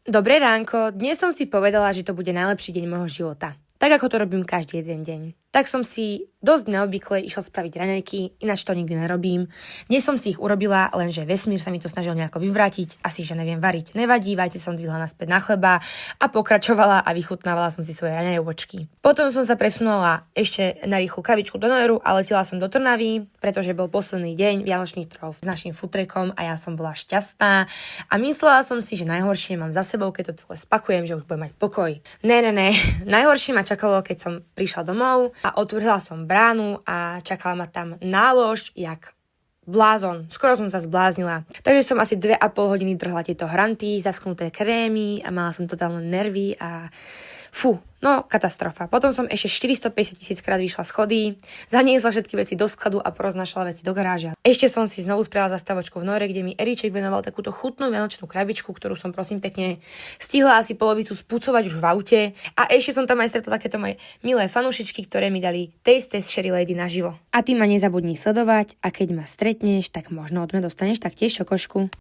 Dobré ránko, dnes som si povedala, že to bude najlepší deň môjho života. Tak ako to robím každý jeden deň. Tak som si dosť neobvykle išla spraviť raňajky, ináč to nikdy nerobím. Dnes som si ich urobila, lenže vesmír sa mi to snažil nejako vyvrátiť, asi že neviem variť. Nevadí, vajce som dvihla naspäť na chleba a pokračovala a vychutnávala som si svoje raňajkočky. Potom som sa presunula ešte na rýchlu kavičku do Nojeru a letela som do Trnavy, pretože bol posledný deň vianočných trhov s našim futrekom a ja som bola šťastná a myslela som si, že najhoršie mám za sebou, keď to celé spakujem, že už budem mať pokoj. Ne. Najhoršie ma čakalo, keď som prišla domov a otvorila som bránu a čakala ma tam nálož, jak blázon. Skoro som sa zbláznila. Takže som asi 2,5 hodiny drhla tieto hranty, zaschnuté krémy a mala som totálne nervy a katastrofa. Potom som ešte 450 000 krát vyšla schody, zaniesla všetky veci do skladu a poroznášala veci do garáže. Ešte som si znovu spravila zastavočku v Nore, kde mi Eriček venoval takúto chutnú vianočnú krabičku, ktorú som prosím pekne stihla asi polovicu spucovať už v aute. A ešte som tam aj stretla takéto moje milé fanúšičky, ktoré mi dali Taste Test Sherry Lady naživo. A ty ma nezabudni sledovať a keď ma stretneš, tak možno od mňa dostaneš taktiež čokošku.